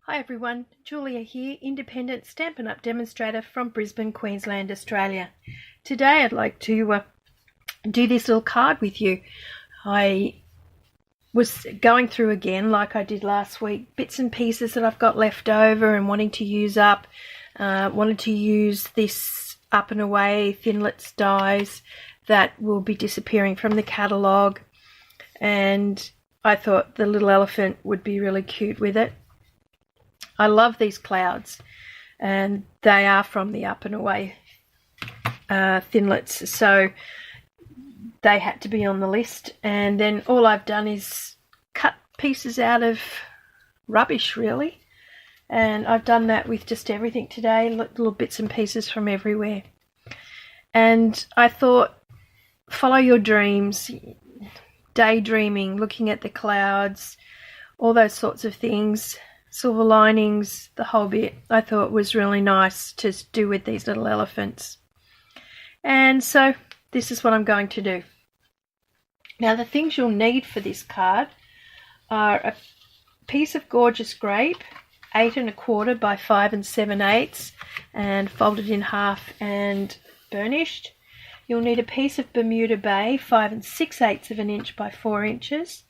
Hi everyone, Julia here, independent Stampin' Up demonstrator from Brisbane, Queensland, Australia. Today I'd like to do this little card with you. I was going through again, like I did last week, bits and pieces that I've got left over and wanting to use up. Wanted to use this Up and Away Thinlit dies that will be disappearing from the catalogue, and I thought the little elephant would be really cute with it. I love these clouds, and they are from the Up and Away Thinlits, so they had to be on the list. And then all I've done is cut pieces out of rubbish, really, and I've done that with just everything today, little bits and pieces from everywhere. And I thought, follow your dreams, daydreaming, looking at the clouds, all those sorts of things, silver linings, the whole bit, I thought was really nice to do with these little elephants. And so this is what I'm going to do. Now, the things you'll need for this card are a piece of gorgeous grape, 8 1/4 by 5 7/8, and folded in half and burnished. You'll need a piece of Bermuda Bay, 5 6/8 of an inch by 4 inches.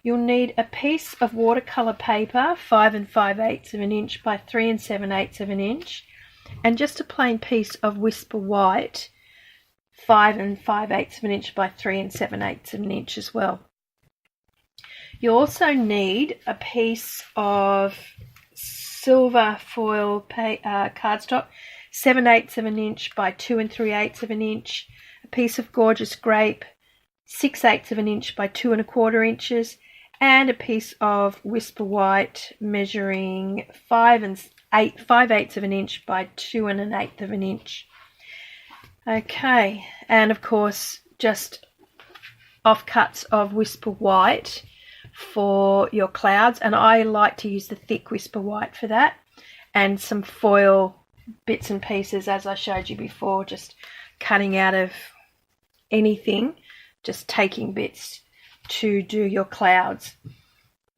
You'll need a piece of watercolour paper, 5 5/8 of an inch by 3 7/8 of an inch, and just a plain piece of Whisper White, 5 5/8 of an inch by 3 7/8 of an inch as well. You also need a piece of silver foil cardstock, 7/8 of an inch by 2 3/8 of an inch, a piece of gorgeous grape, 6/8 of an inch by 2 1/4 inches, and a piece of Whisper White measuring 5/8 of an inch by 2 1/8 of an inch. Okay, and of course just offcuts of Whisper White for your clouds, and I like to use the thick Whisper White for that, and some foil bits and pieces as I showed you before, just cutting out of anything, just taking bits to do your clouds.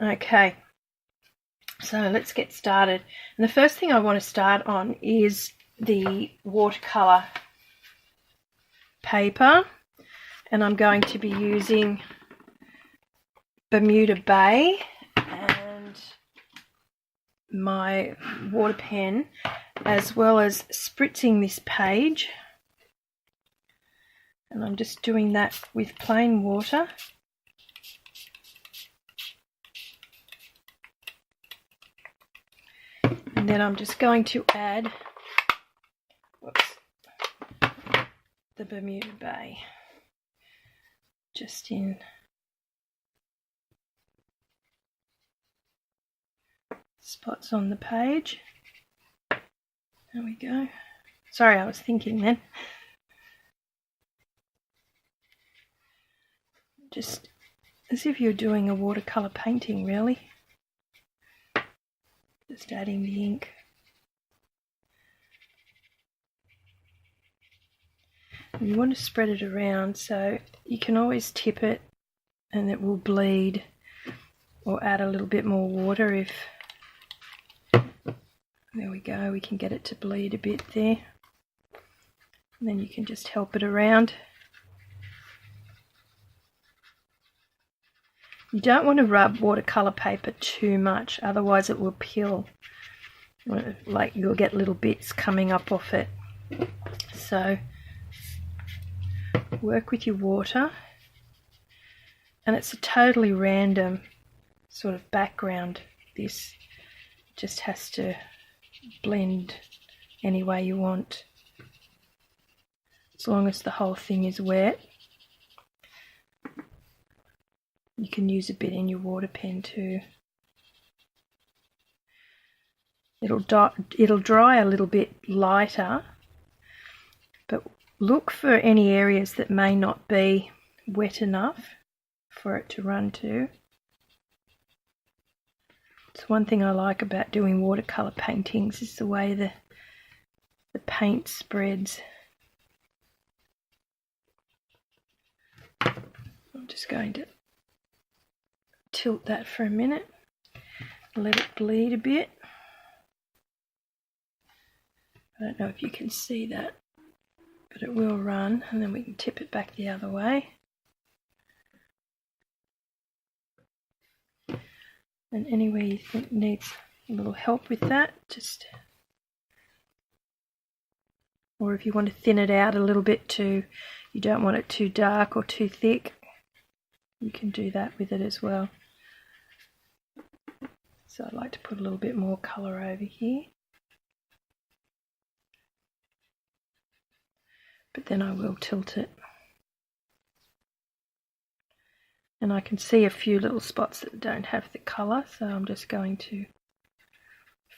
Okay, so let's get started. And the first thing I want to start on is the watercolour paper, and I'm going to be using Bermuda Bay and my water pen, as well as spritzing this page, and I'm just doing that with plain water. And then I'm just going to add the Bermuda Bay just in spots on the page. There we go. Sorry, I was thinking then. Just as if you're doing a watercolour painting, really. Just adding the ink. And you want to spread it around, so you can always tip it and it will bleed, or add a little bit more water if, there we go, we can get it to bleed a bit there. And then you can just help it around. You don't want to rub watercolour paper too much, otherwise it will peel. Like, you'll get little bits coming up off it. So work with your water, and it's a totally random sort of background. This just has to blend any way you want, as long as the whole thing is wet. You can use a bit in your water pen too. It'll dry a little bit lighter, but look for any areas that may not be wet enough for it to run to. It's one thing I like about doing watercolour paintings, is the way the paint spreads. I'm just going to tilt that for a minute, let it bleed a bit. I don't know if you can see that, but it will run, and then we can tip it back the other way. And anywhere you think needs a little help with that, just, or if you want to thin it out a little bit too, you don't want it too dark or too thick, you can do that with it as well. So I like to put a little bit more colour over here. But then I will tilt it. And I can see a few little spots that don't have the colour, so I'm just going to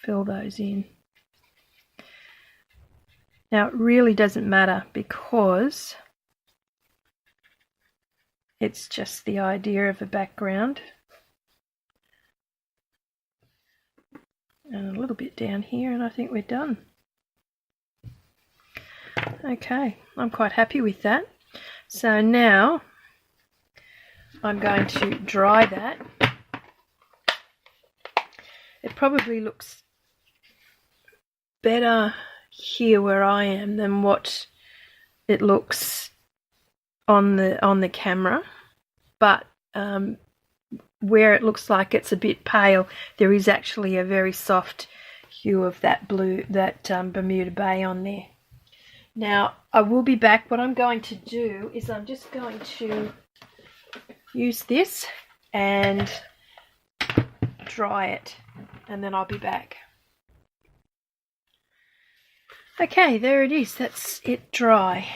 fill those in. Now it really doesn't matter because it's just the idea of a background. And a little bit down here, and I think we're done. Okay, I'm quite happy with that. So now I'm going to dry that. It probably looks better here where I am than what it looks on the camera, but where it looks like it's a bit pale, there is actually a very soft hue of that blue, that Bermuda Bay on there. Now I will be back. What I'm going to do is I'm just going to use this and dry it, and then I'll be back. Okay, there it is. That's it dry,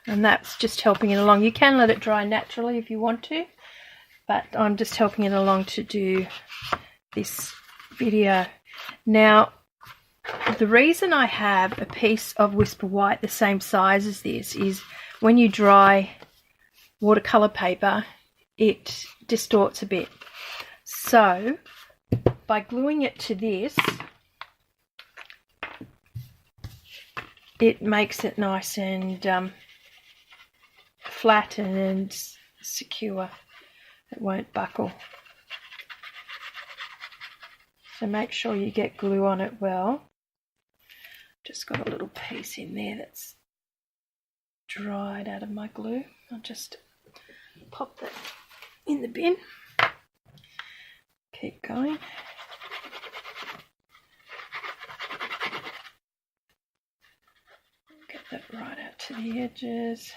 and that's just helping it along. You can let it dry naturally if you want to, but I'm just helping it along to do this video. Now, the reason I have a piece of Whisper White the same size as this is when you dry watercolour paper, it distorts a bit. So, by gluing it to this, it makes it nice and flat and secure. It won't buckle. So make sure you get glue on it well. Just got a little piece in there that's dried out of my glue. I'll just pop that in the bin. Keep going. Get that right out to the edges.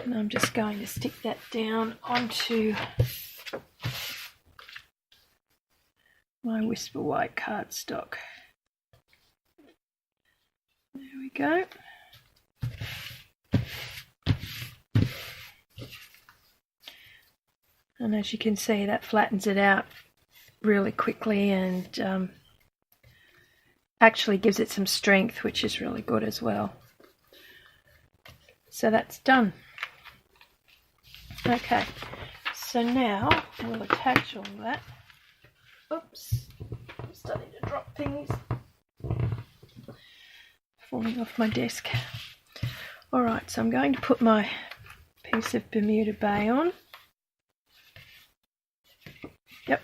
And I'm just going to stick that down onto my Whisper White cardstock. There we go. And as you can see, that flattens it out really quickly and actually gives it some strength, which is really good as well. So that's done. Okay, so now we'll attach all that. Oops, I'm starting to drop things. Falling off my desk. Alright, so I'm going to put my piece of Bermuda Bay on. Yep.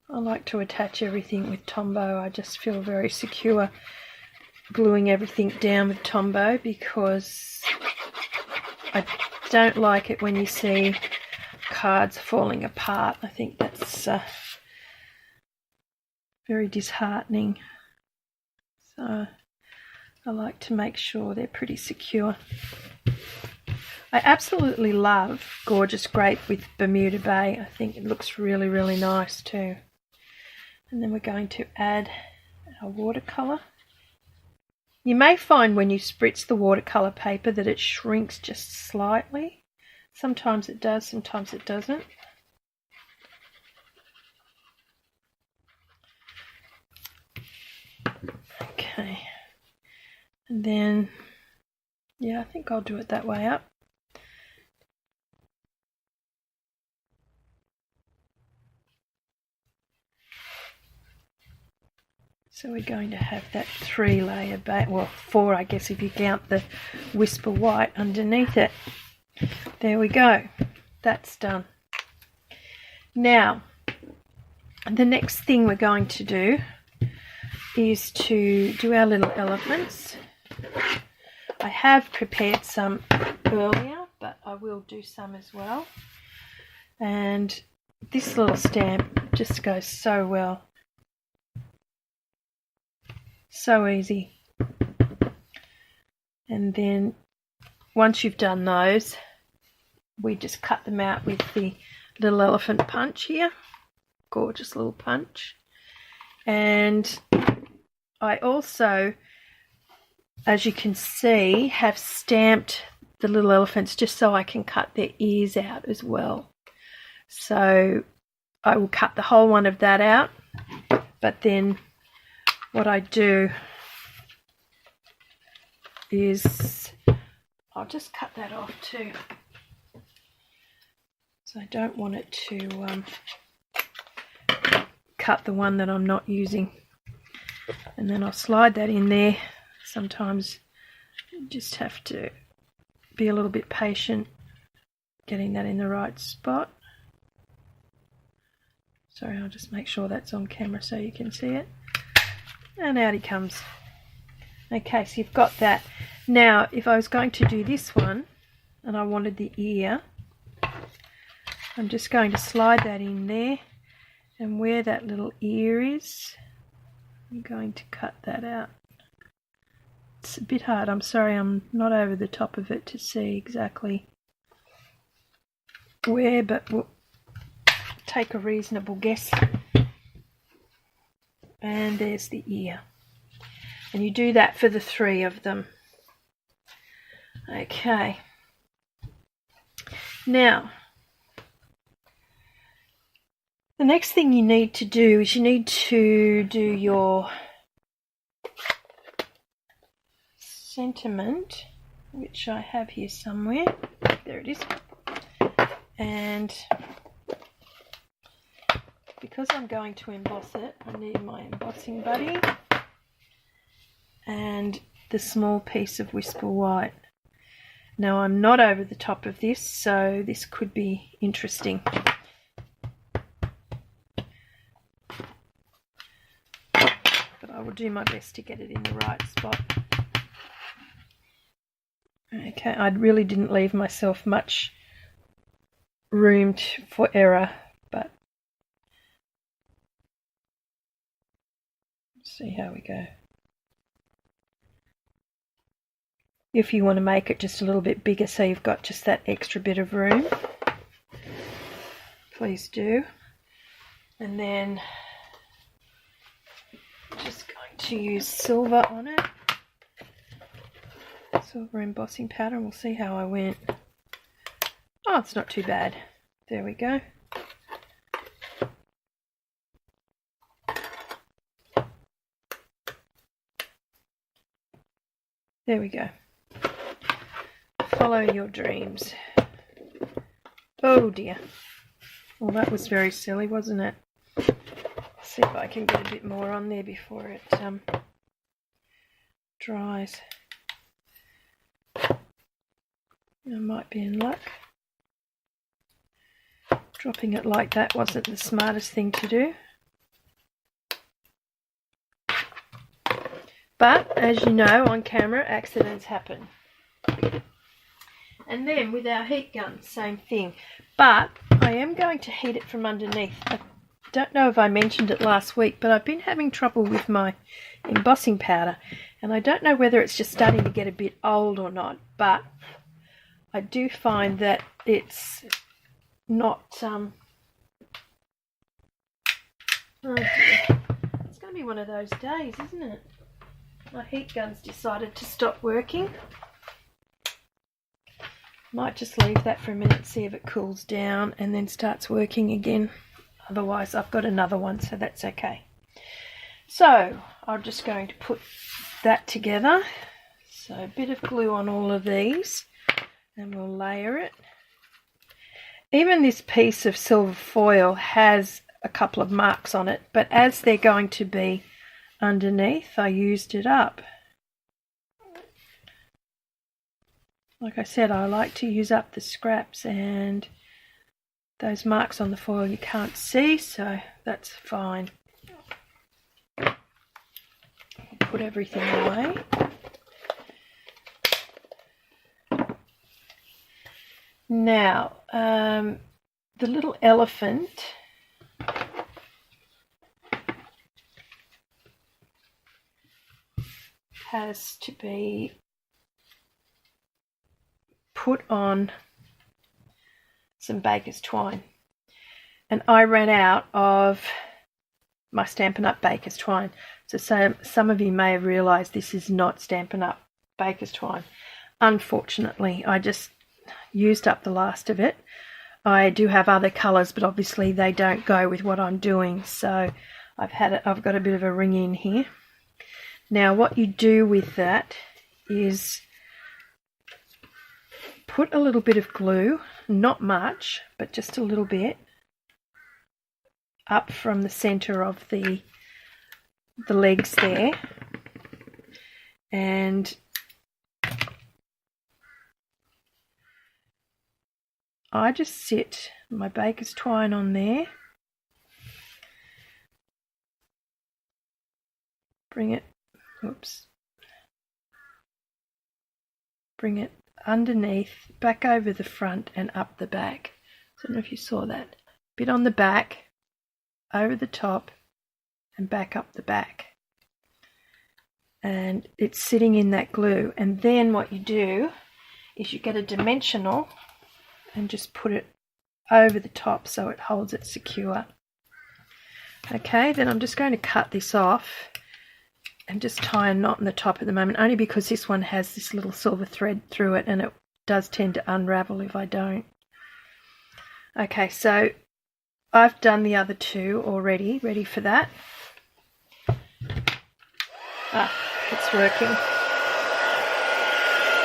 I like to attach everything with Tombow. I just feel very secure gluing everything down with Tombow because I don't like it when you see cards falling apart. I think that's very disheartening. So I like to make sure they're pretty secure. I absolutely love Gorgeous Grape with Bermuda Bay. I think it looks really, really nice too. And then we're going to add our watercolour. You may find when you spritz the watercolour paper that it shrinks just slightly. Sometimes it does, sometimes it doesn't. Okay. And then, yeah, I think I'll do it that way up. So we're going to have that 3-layer base, well 4 I guess if you count the Whisper White underneath it. There we go, that's done. Now, the next thing we're going to do is to do our little elephants. I have prepared some earlier, but I will do some as well. And this little stamp just goes so well. So easy. And then once you've done those, we just cut them out with the little elephant punch here. Gorgeous little punch. And I also, as you can see, have stamped the little elephants just so I can cut their ears out as well. So I will cut the whole one of that out, but then what I do is I'll just cut that off too. So I don't want it to cut the one that I'm not using. And then I'll slide that in there. Sometimes you just have to be a little bit patient getting that in the right spot. Sorry, I'll just make sure that's on camera so you can see it. And out he comes. Okay, so you've got that. Now, if I was going to do this one and I wanted the ear, I'm just going to slide that in there, and where that little ear is, I'm going to cut that out. It's a bit hard, I'm sorry, I'm not over the top of it to see exactly where, but we'll take a reasonable guess. And there's the ear. And you do that for the 3 of them. Okay. Now, the next thing you need to do is you need to do your sentiment, which I have here somewhere. There it is. And because I'm going to emboss it, I need my embossing buddy and the small piece of Whisper White. Now, I'm not over the top of this, so this could be interesting. But I will do my best to get it in the right spot. Okay, I really didn't leave myself much room for error, but let's see how we go. If you want to make it just a little bit bigger so you've got just that extra bit of room, please do. And then just going to use silver on it, silver embossing powder, and we'll see how I went. Oh, it's not too bad. There we go. There we go. Follow your dreams. Oh dear. Well, that was very silly, wasn't it? Let's see if I can get a bit more on there before it dries. I might be in luck. Dropping it like that wasn't the smartest thing to do. But, as you know, on camera, accidents happen. And then with our heat gun, same thing. But I am going to heat it from underneath. I don't know if I mentioned it last week, but I've been having trouble with my embossing powder. And I don't know whether it's just starting to get a bit old or not. But I do find that it's not... oh dear. It's going to be one of those days, isn't it? My heat gun's decided to stop working. Might just leave that for a minute, see if it cools down and then starts working again. Otherwise I've got another one, so that's okay. So I'm just going to put that together. So a bit of glue on all of these and we'll layer it. Even this piece of silver foil has a couple of marks on it, but as they're going to be underneath, I used it up. Like I said, I like to use up the scraps, and Those marks on the foil you can't see, so that's fine. Put everything away. Now, the little elephant has to be put on some baker's twine, and I ran out of my Stampin'UP baker's twine. So some of you may have realised this is not Stampin'UP baker's twine. Unfortunately, I just used up the last of it. I do have other colours, but obviously they don't go with what I'm doing, so I've got a bit of a ring in here. Now what you do with that is put a little bit of glue, not much, but just a little bit, up from the centre of the legs there, and I just sit my baker's twine on there, bring it underneath, back over the front and up the back. So I don't know if you saw that. Bit on the back, over the top and back up the back. And it's sitting in that glue. And then what you do is you get a dimensional and just put it over the top so it holds it secure. Okay, then I'm just going to cut this off and just tie a knot in the top at the moment, only because this one has this little silver thread through it and it does tend to unravel if I don't. Okay, so I've done the other two already, ready for that. It's working.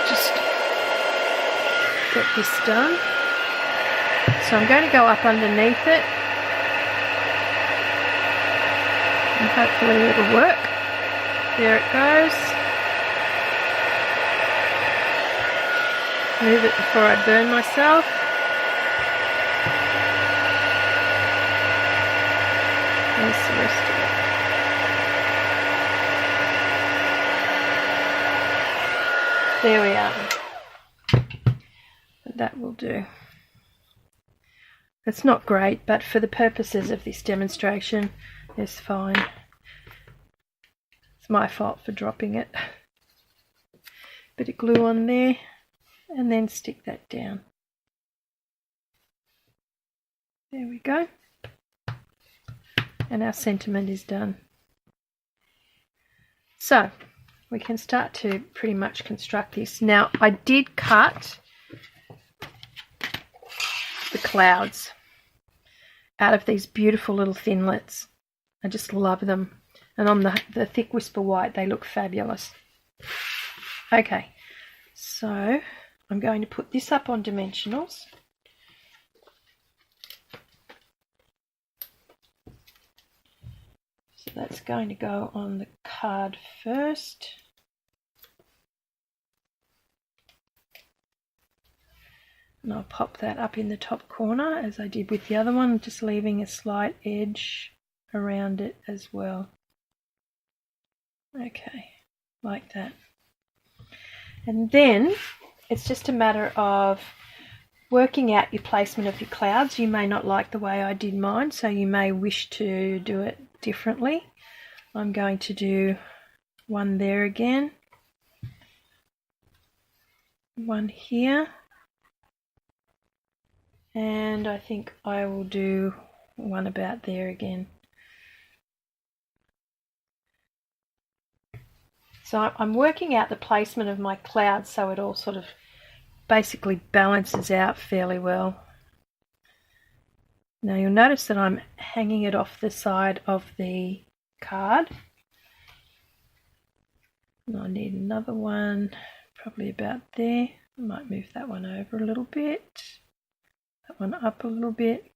Just get this done. So I'm going to go up underneath it and hopefully it'll work. There it goes. Move it before I burn myself. There's the rest of it. There we are. That will do. It's not great, but for the purposes of this demonstration, it's fine. It's my fault for dropping it. Bit of glue on there, and then stick that down. There we go. And our sentiment is done. So, we can start to pretty much construct this. Now, I did cut the clouds out of these beautiful little Thinlits. I just love them. And on the thick Whisper White, they look fabulous. Okay, so I'm going to put this up on dimensionals. So that's going to go on the card first. And I'll pop that up in the top corner as I did with the other one, just leaving a slight edge around it as well. Okay, like that. And then it's just a matter of working out your placement of your clouds. You may not like the way I did mine, so you may wish to do it differently. I'm going to do one there again, one here, and I think I will do one about there again. So I'm working out the placement of my clouds so it all sort of basically balances out fairly well. Now you'll notice that I'm hanging it off the side of the card. And I need another one, probably about there. I might move that one over a little bit, that one up a little bit.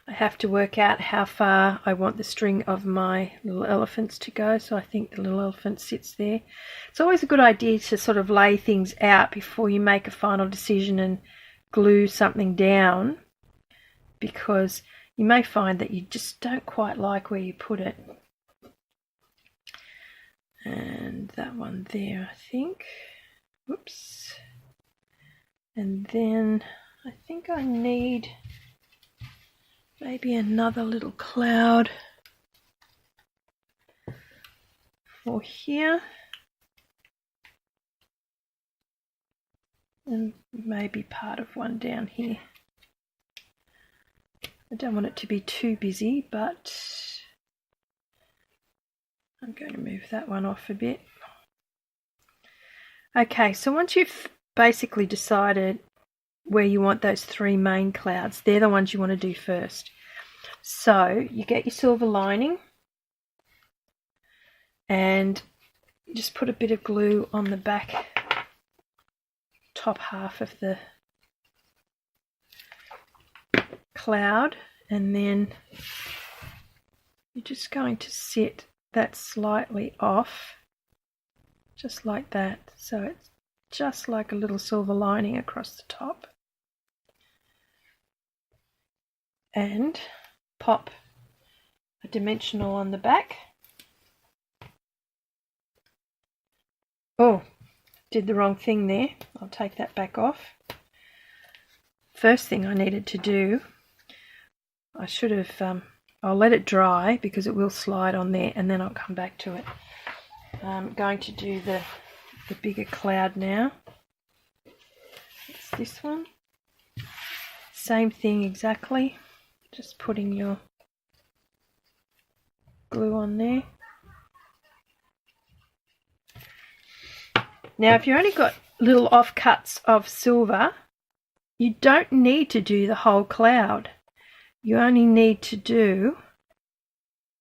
I have to work out how far I want the string of my little elephants to go, so I think the little elephant sits there. It's always a good idea to sort of lay things out before you make a final decision and glue something down, because you may find that you just don't quite like where you put it. And that one there, I think. Whoops. And then I think I need maybe another little cloud for here. And maybe part of one down here. I don't want it to be too busy, but I'm going to move that one off a bit. Okay, so once you've basically decided where you want those three main clouds, they're the ones you want to do first. So you get your silver lining and just put a bit of glue on the back top half of the cloud, and then you're just going to set that slightly off, just like that, so it's just like a little silver lining across the top, and pop a dimensional on the back. Oh, did the wrong thing there. I'll take that back off. First thing I needed to do, I should have, I'll let it dry because it will slide on there, and then I'll come back to it. I'm going to do the bigger cloud now. It's this one. Same thing exactly. Just putting your glue on there. Now, if you've only got little offcuts of silver, you don't need to do the whole cloud. You only need to do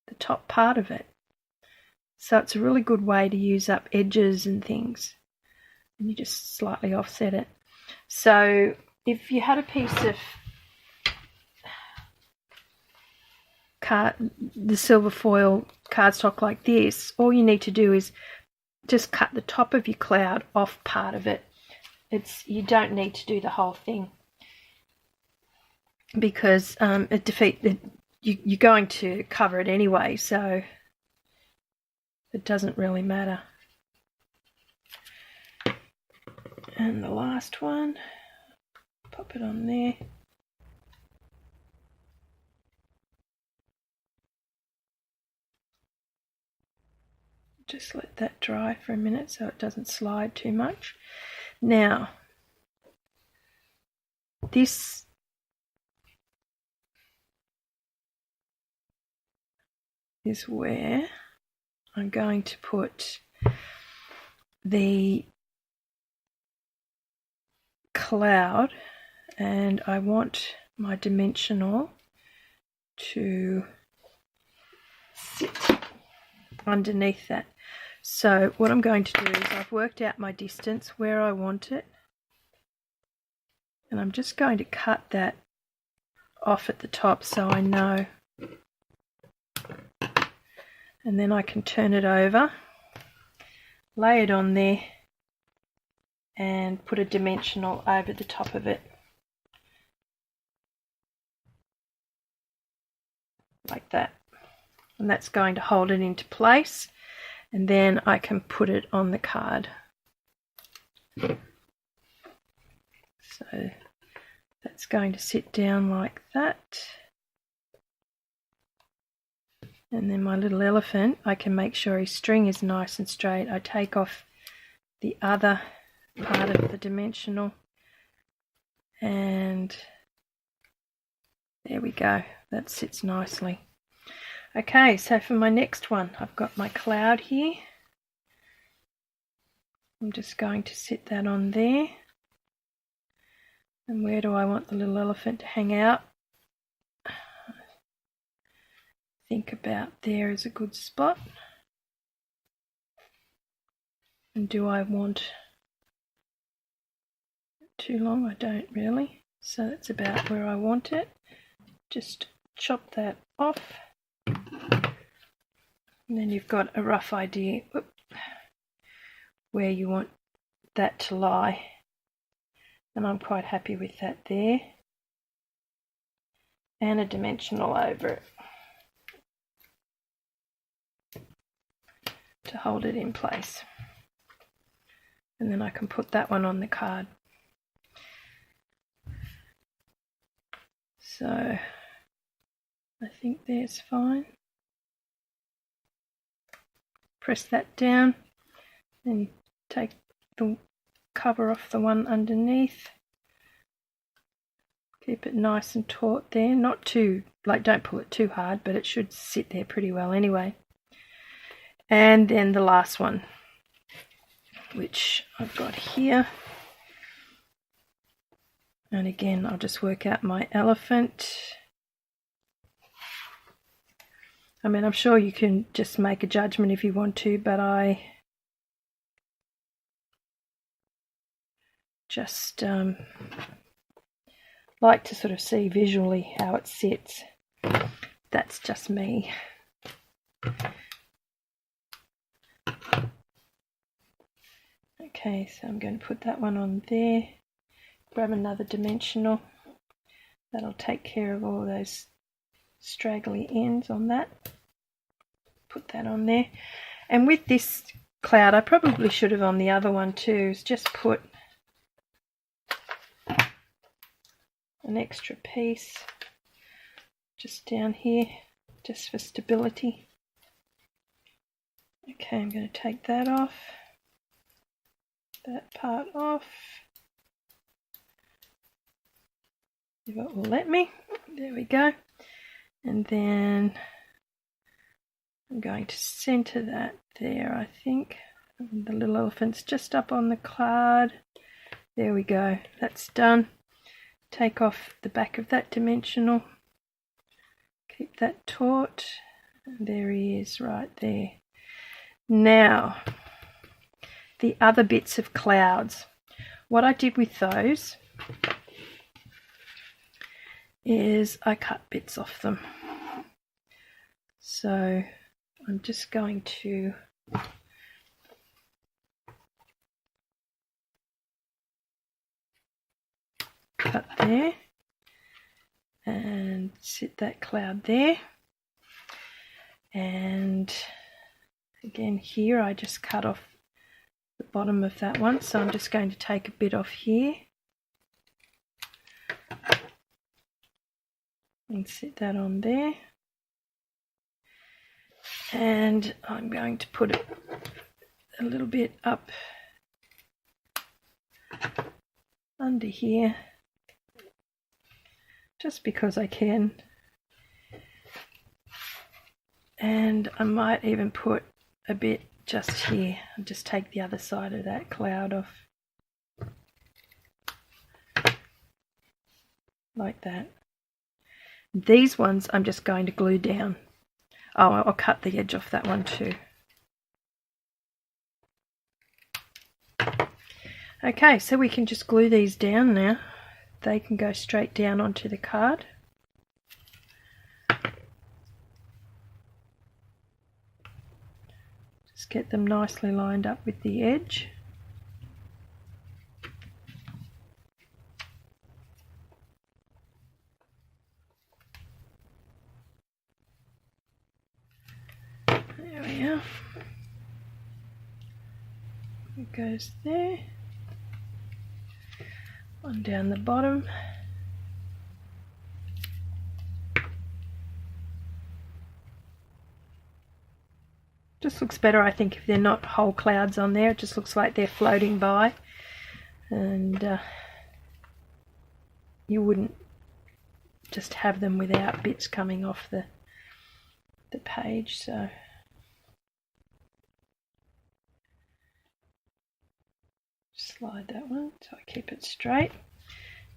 the top part of it. So it's a really good way to use up edges and things. And you just slightly offset it. So if you had a piece of the silver foil cardstock like this, all you need to do is just cut the top of your cloud off part of it. You don't need to do the whole thing, because you're going to cover it anyway, so it doesn't really matter. And the last one, pop it on there. Just let that dry for a minute so it doesn't slide too much. Now, this is where I'm going to put the cloud, and I want my dimensional to sit underneath that. So what I'm going to do is I've worked out my distance where I want it, and I'm just going to cut that off at the top so I know, and then I can turn it over, lay it on there, and put a dimensional over the top of it like that, and that's going to hold it into place, and then I can put it on the card. So that's going to sit down like that, and then my little elephant, I can make sure his string is nice and straight. I take off the other part of the dimensional, and there we go, that sits nicely. Okay, so for my next one, I've got my cloud here. I'm just going to sit that on there. And where do I want the little elephant to hang out? I think about there is a good spot. And do I want it too long? I don't really. So that's about where I want it. Just chop that off. And then you've got a rough idea where you want that to lie. And I'm quite happy with that there. and a dimensional over it to hold it in place. And then I can put that one on the card. So I think that's fine. Press that down, then take the cover off the one underneath. Keep it nice and taut there, not too, like, don't pull it too hard, but it should sit there pretty well anyway. And then the last one, which I've got here. And again, I'll just work out my elephant. I mean, I'm sure you can just make a judgment if you want to, but I just like to sort of see visually how it sits. That's just me. Okay, so I'm going to put that one on there. Grab another dimensional. That'll take care of all those straggly ends on that. Put that on there. And with this cloud, I probably should have on the other one too, is just put an extra piece just down here, just for stability. Okay, I'm going to take that off, that part off, if it will let me. There we go. And then I'm going to center that there, I think. And the little elephant's just up on the card. There we go, that's done. Take off the back of that dimensional, keep that taut, and there he is right there. Now, the other bits of clouds. What I did with those is I cut bits off them. So I'm just going to cut there and sit that cloud there. And again here I just cut off the bottom of that one, so I'm just going to take a bit off here and sit that on there. And I'm going to put it a little bit up under here, just because I can. And I might even put a bit just here and just take the other side of that cloud off. Like that. These ones I'm just going to glue down. Oh, I'll cut the edge off that one too. Okay, so we can just glue these down now. They can go straight down onto the card. Just get them nicely lined up with the edge. There we are. It goes there. One down the bottom. Just looks better, I think, if they're not whole clouds on there. It just looks like they're floating by, and you wouldn't just have them without bits coming off the page. So slide that one so I keep it straight,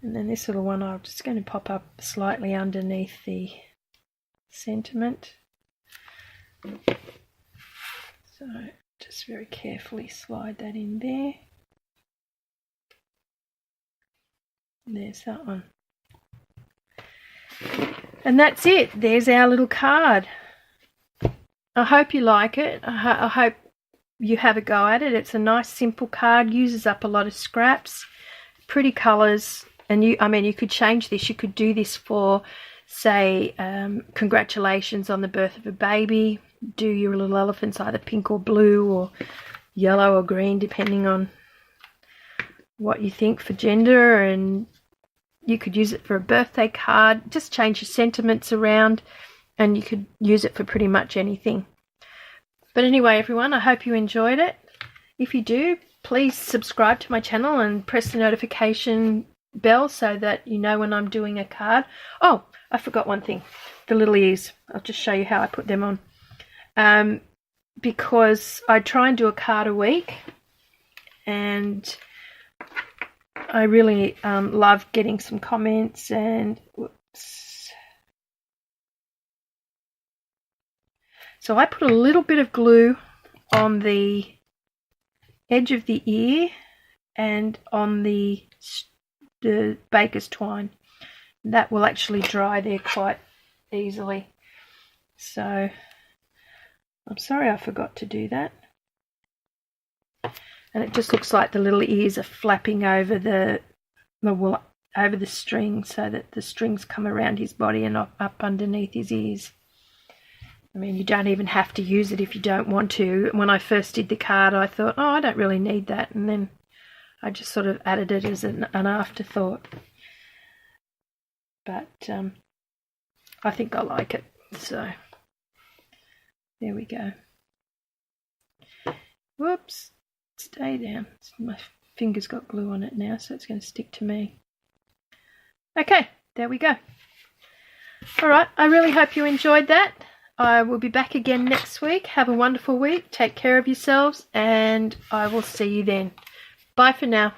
and then this little one I'm just going to pop up slightly underneath the sentiment. So just very carefully slide that in there. There's that one. And that's it. There's our little card. I hope you like it. I hope you have a go at it. It's a nice simple card, uses up a lot of scraps, pretty colours, and you could change this. You could do this for say congratulations on the birth of a baby. Do your little elephants either pink or blue or yellow or green, depending on what you think for gender, and you could use it for a birthday card. Just change your sentiments around and you could use it for pretty much anything. But anyway, everyone, I hope you enjoyed it. If you do, please subscribe to my channel and press the notification bell so that you know when I'm doing a card. Oh, I forgot one thing, the little ears. I'll just show you how I put them on. Because I try and do a card a week, and I really love getting some comments, and whoops. So I put a little bit of glue on the edge of the ear and on the baker's twine. That will actually dry there quite easily. So I'm sorry I forgot to do that. And it just looks like the little ears are flapping over the wool, over the string, so that the strings come around his body and up underneath his ears. I mean, you don't even have to use it if you don't want to. When I first did the card, I thought, oh, I don't really need that. And then I just sort of added it as an afterthought. But I think I like it. So there we go. Whoops. Stay down. My finger's got glue on it now, so it's going to stick to me. Okay, there we go. All right, I really hope you enjoyed that. I will be back again next week. Have a wonderful week. Take care of yourselves, and I will see you then. Bye for now.